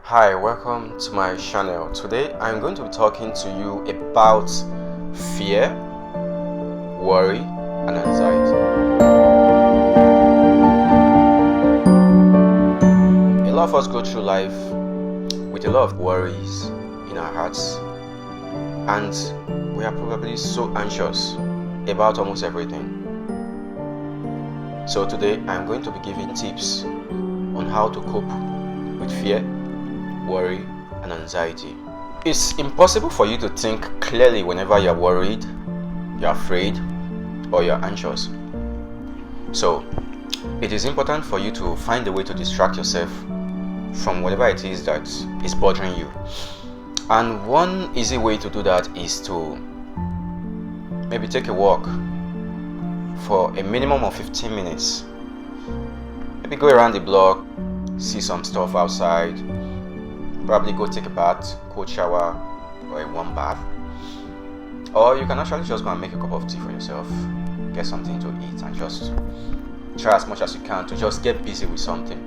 Hi, welcome to my channel. Today I'm going to be talking to you about fear, worry, and anxiety. A lot of us go through life with a lot of worries in our hearts, and we are probably so anxious about almost everything. So today I'm going to be giving tips on how to cope with fear, worry, and anxiety. It's impossible for you to think clearly whenever you're worried, you're afraid, or you're anxious. So it is important for you to find a way to distract yourself from whatever it is that is bothering you. And one easy way to do that is to maybe take a walk for a minimum of 15 minutes. Maybe go around the block, see some stuff outside, probably go take a bath, cold shower, or a warm bath. Or you can actually just go and make a cup of tea for yourself, get something to eat, and just try as much as you can to just get busy with something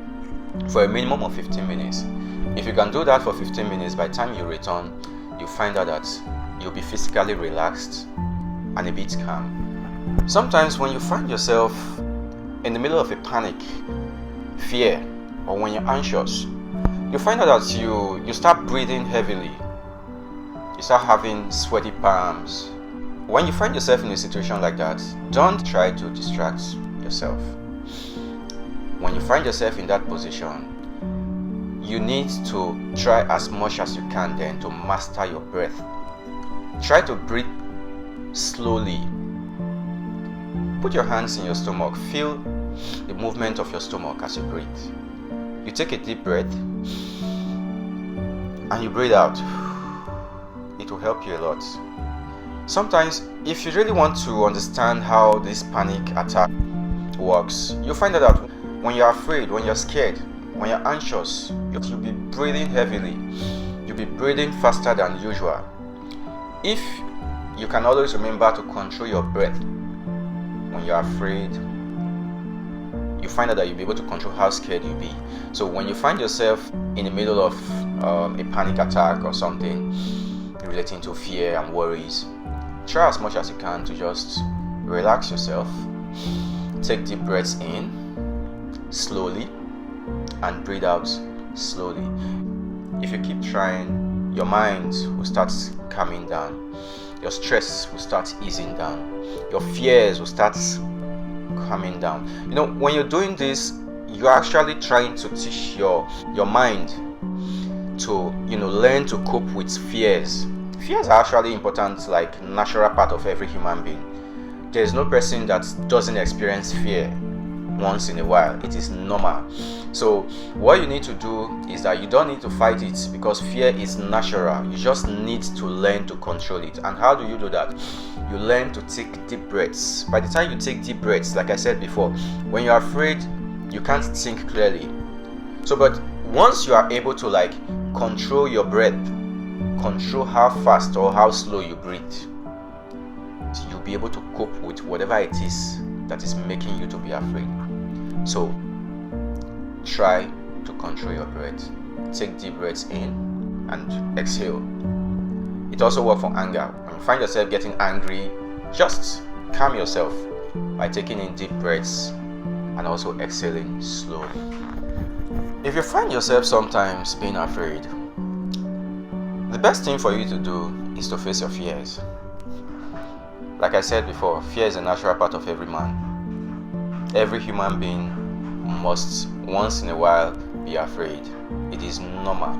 for a minimum of 15 minutes. If you can do that for 15 minutes, by the time you return, you find out that you'll be physically relaxed and a bit calm. Sometimes when you find yourself in the middle of a panic, fear, or when you're anxious, you find out that you start breathing heavily. You start having sweaty palms. When you find yourself in a situation like that, don't try to distract yourself. When you find yourself in that position, you need to try as much as you can then to master your breath. Try to breathe slowly. Put your hands in your stomach. Feel the movement of your stomach as you breathe. You take a deep breath and you breathe out. It will help you a lot. Sometimes, if you really want to understand how this panic attack works, you'll find out that when you're afraid, when you're scared, when you're anxious, you'll be breathing heavily. You'll be breathing faster than usual. If you can always remember to control your breath when you're afraid, you find out that you'll be able to control how scared you'll be. So when you find yourself in the middle of a panic attack or something relating to fear and worries, try as much as you can to just relax yourself. Take deep breaths in slowly and breathe out slowly. If you keep trying, your mind will start calming down. Your stress will start easing down. Your fears will start calming down. When you're doing this, you're actually trying to teach your mind to learn to cope with fears. Fears are actually important, like natural part of every human being. There's no person that doesn't experience fear once in a while. It is normal. So what you need to do is that you don't need to fight it, because fear is natural. You just need to learn to control it. And how do you do that? You learn to take deep breaths. By the time you take deep breaths, like I said before, when you're afraid, you can't think clearly. But once you are able to control your breath, control how fast or how slow you breathe, you'll be able to cope with whatever it is that is making you to be afraid. So try to control your breath. Take deep breaths in and exhale. It also works for anger. When you find yourself getting angry, just calm yourself by taking in deep breaths and also exhaling slowly. If you find yourself sometimes being afraid, the best thing for you to do is to face your fears. Like I said before, fear is a natural part of every man. Every human being must once in a while be afraid. It is normal.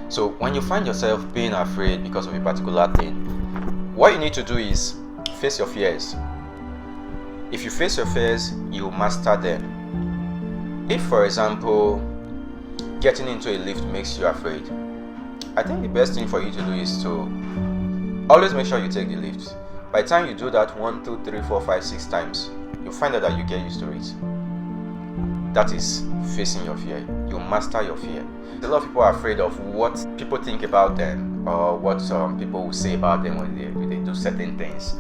So when you find yourself being afraid because of a particular thing, what you need to do is face your fears. If you face your fears, you master them. If, for example, getting into a lift makes you afraid, I think the best thing for you to do is to always make sure you take the lift. By the time you do that 1, 2, 3, 4, 5, 6 times, you'll find out that you get used to it. That is facing your fear. You master your fear. A lot of people are afraid of what people think about them, or what people will say about them when they do certain things.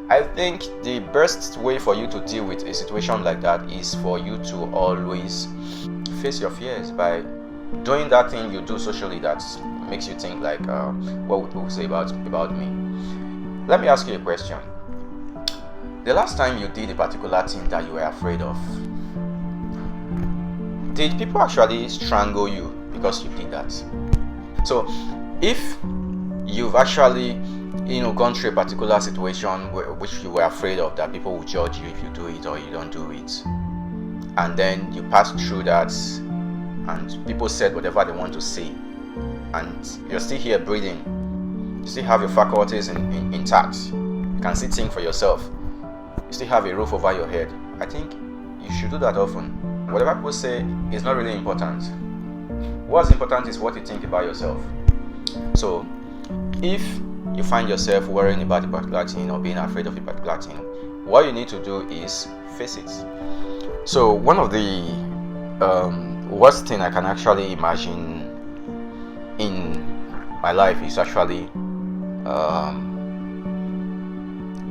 I think the best way for you to deal with a situation like that is for you to always face your fears by doing that thing you do socially that makes you think like, what would people say about me? Let me ask you a question. The last time you did a particular thing that you were afraid of, did people actually strangle you because you did that? So if you've actually gone through a particular situation which you were afraid of, that people will judge you if you do it or you don't do it, and then you passed through that and people said whatever they want to say, and you're still here breathing, you still have your faculties intact, you can still think for yourself, you still have a roof over your head, I think you should do that often. Whatever people say is not really important. What's important is what you think about yourself. So if you find yourself worrying about a particular thing or being afraid of a particular thing, what you need to do is face it. So one of the worst thing I can actually imagine in my life is actually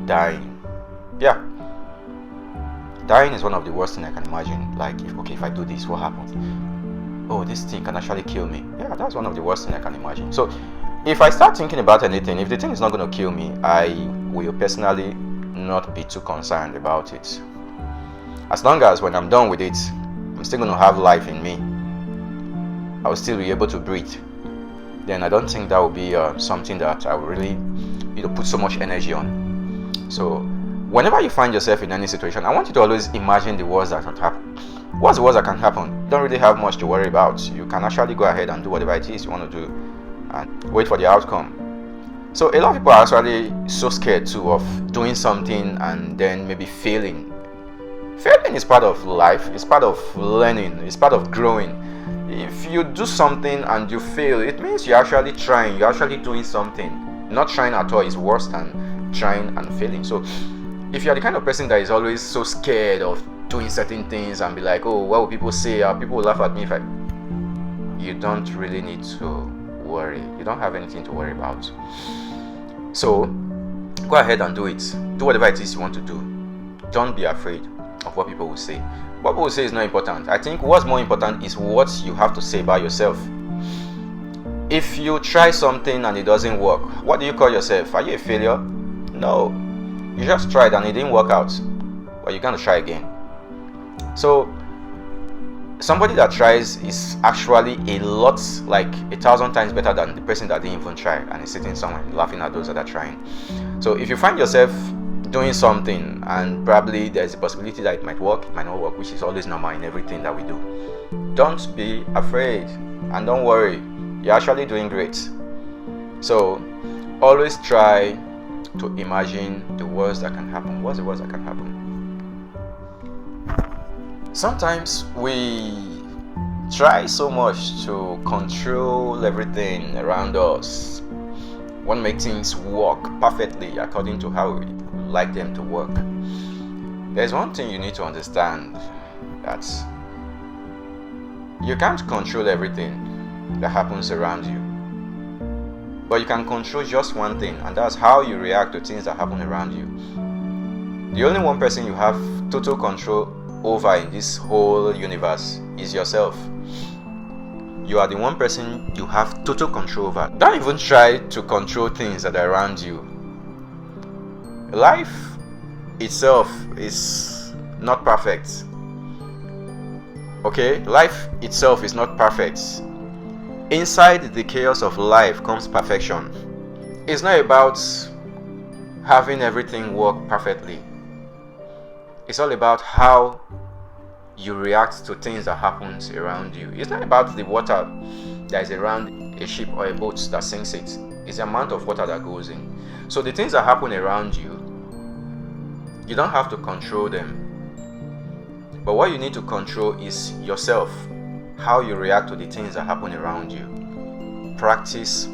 dying. Yeah, dying is one of the worst thing I can imagine. Like, if I do this, what happens? Oh, this thing can actually kill me. Yeah, that's one of the worst thing I can imagine. So if I start thinking about anything, if the thing is not going to kill me, I will personally not be too concerned about it. As long as when I'm done with it, I'm still going to have life in me, I will still be able to breathe, then I don't think that will be something that I will really put so much energy on. So whenever you find yourself in any situation, I want you to always imagine the worst that can happen. What's the worst that can happen? You don't really have much to worry about. You can actually go ahead and do whatever it is you want to do and wait for the outcome. So a lot of people are actually so scared too of doing something and then maybe failing. Failing is part of life, it's part of learning, it's part of growing. If you do something and you fail, it means you're actually trying, you're actually doing something. Not trying at all is worse than trying and failing. So if you're the kind of person that is always so scared of doing certain things and be like, oh, what will people say? People will laugh at me if I... You don't really need to worry. You don't have anything to worry about. So go ahead and do it. Do whatever it is you want to do. Don't be afraid of what people will say. What people will say is not important. I think what's more important is what you have to say about yourself. If you try something and it doesn't work, what do you call yourself? Are you a failure? No. You just tried and it didn't work out, but you're gonna try again. So somebody that tries is actually a lot, like 1,000 times better than the person that didn't even try and is sitting somewhere laughing at those that are trying. So if you find yourself doing something and probably there's a possibility that it might work, it might not work, which is always normal in everything that we do, don't be afraid and don't worry. You're actually doing great. So always try to imagine the worst that can happen. What's the worst that can happen? Sometimes we try so much to control everything around us. Want to make things work perfectly according to how we like them to work. There's one thing you need to understand, that you can't control everything that happens around you. But you can control just one thing, and that's how you react to things that happen around you. The only one person you have total control over in this whole universe is yourself. You are the one person you have total control over. Don't even try to control things that are around you. Life itself is not perfect. Okay? Life itself is not perfect. Inside the chaos of life comes perfection. It's not about having everything work perfectly. It's all about how you react to things that happens around you. It's not about the water that is around a ship or a boat that sinks it. It's the amount of water that goes in. So the things that happen around you, you don't have to control them. But what you need to control is yourself. How you react to the things that happen around you. Practice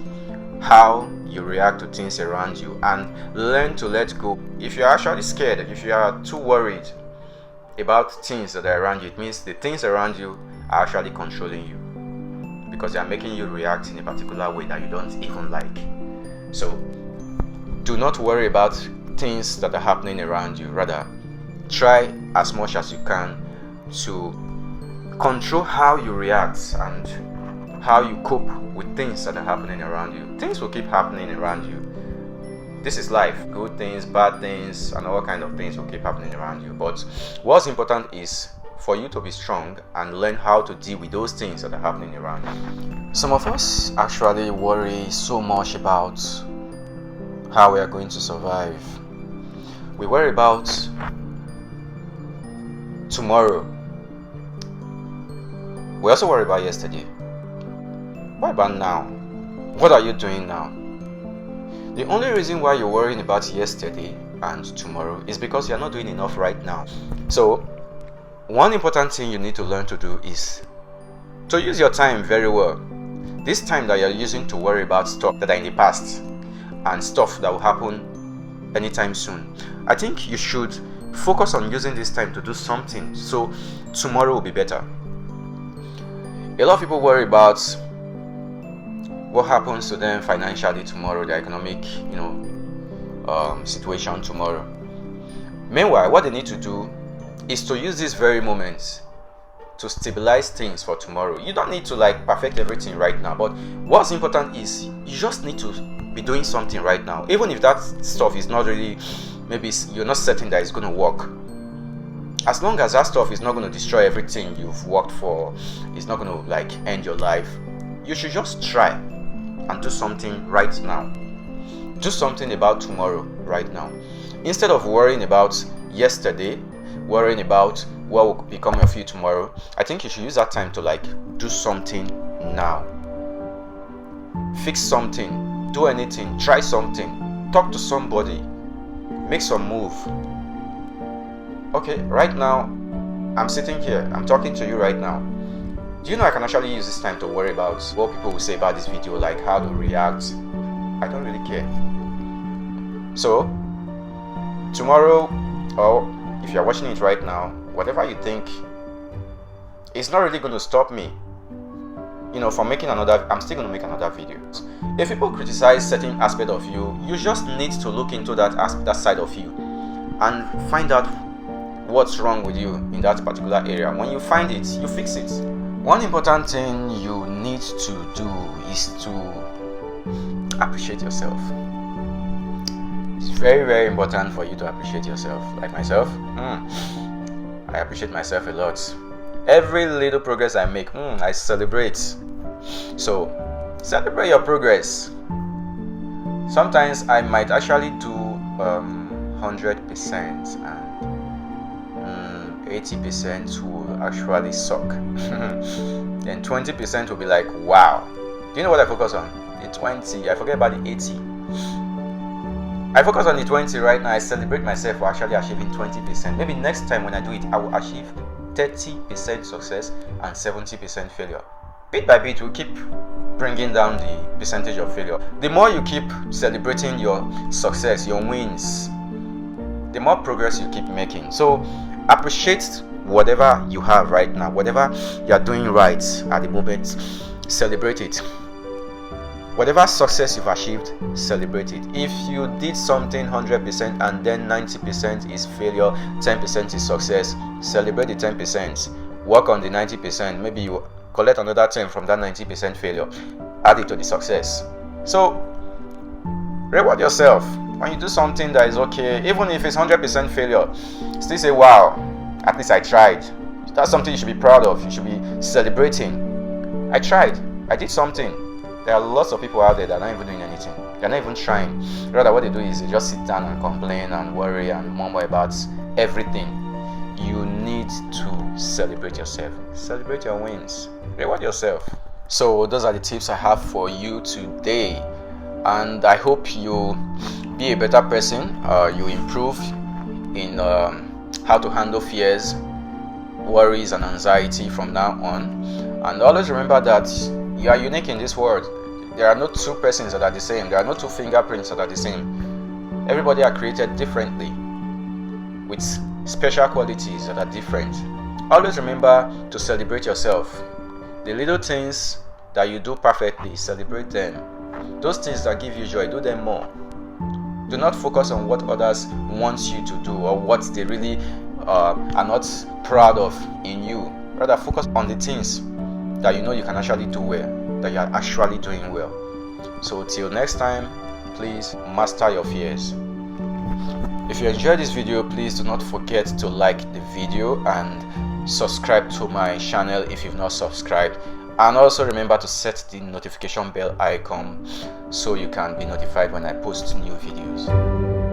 how you react to things around you and learn to let go. If you're actually scared, if you are too worried about things that are around you, it means the things around you are actually controlling you, because they are making you react in a particular way that you don't even like. So do not worry about things that are happening around you. Rather, try as much as you can to control how you react and how you cope with things that are happening around you. Things will keep happening around you. This is life. Good things, bad things, and all kind of things will keep happening around you. But what's important is for you to be strong and learn how to deal with those things that are happening around you. Some of us actually worry so much about how we are going to survive. We worry about tomorrow. We also worry about yesterday. What about now? What are you doing now? The only reason why you're worrying about yesterday and tomorrow is because you're not doing enough right now. So, one important thing you need to learn to do is to use your time very well. This time that you're using to worry about stuff that are in the past and stuff that will happen anytime soon, I think you should focus on using this time to do something so tomorrow will be better. A lot of people worry about what happens to them financially tomorrow, their economic, situation tomorrow. Meanwhile, what they need to do is to use these very moments to stabilize things for tomorrow. You don't need to perfect everything right now, but what's important is you just need to be doing something right now, even if that stuff is not really, maybe you're not certain that it's going to work. As long as that stuff is not going to destroy everything you've worked for, it's not going to end your life, you should just try and do something right now. Do something about tomorrow right now. Instead of worrying about yesterday, worrying about what will become of you tomorrow, I think you should use that time to do something now. Fix something, do anything, try something, talk to somebody, make some move. Okay, right now I'm sitting here, I'm talking to you right now. Do you know I can actually use this time to worry about what people will say about this video, how to react? I don't really care. So tomorrow, or if you're watching it right now, whatever you think, it's not really going to stop me from making another. I'm still going to make another video. If people criticize certain aspect of you, you just need to look into that side of you and find out what's wrong with you in that particular area. When you find it, you fix it. One important thing you need to do is to appreciate yourself. It's very, very important for you to appreciate yourself. Like myself, I appreciate myself a lot. Every little progress I make, I celebrate. So, celebrate your progress. Sometimes I might actually do 100% and 80% will actually suck. Then 20% will be like, wow. Do you know what I focus on? The 20. I forget about the 80. I focus on the 20 right now. I celebrate myself for actually achieving 20%. Maybe next time when I do it, I will achieve 30% success and 70% failure. Bit by bit, we'll keep bringing down the percentage of failure. The more you keep celebrating your success, your wins, the more progress you keep making. So appreciate whatever you have right now, whatever you are doing right at the moment. Celebrate it. Whatever success you've achieved, celebrate it. If you did something 100% and then 90% is failure, 10% is success, celebrate the 10%. Work on the 90%. Maybe you collect another 10 from that 90% failure. Add it to the success. So, reward yourself. When you do something that is okay, even if it's 100% failure, still say, wow, at least I tried. That's something you should be proud of. You should be celebrating. I tried. I did something. There are lots of people out there that are not even doing anything. They're not even trying. Rather, what they do is they just sit down and complain and worry and murmur about everything. You need to celebrate yourself. Celebrate your wins. Reward yourself. So those are the tips I have for you today. And I hope you be a better person. You improve in how to handle fears, worries, and anxiety from now on. And always remember that you are unique in this world. There are no two persons that are the same. There are no two fingerprints that are the same. Everybody are created differently with special qualities that are different. Always remember to celebrate yourself. The little things that you do perfectly, celebrate them. Those things that give you joy, do them more. Do not focus on what others want you to do or what they really are not proud of in you. Rather, focus on the things that you know you can actually do well. that you are actually doing well. So till next time, please master your fears. If you enjoyed this video, please do not forget to like the video and subscribe to my channel if you've not subscribed, and also remember to set the notification bell icon so you can be notified when I post new videos.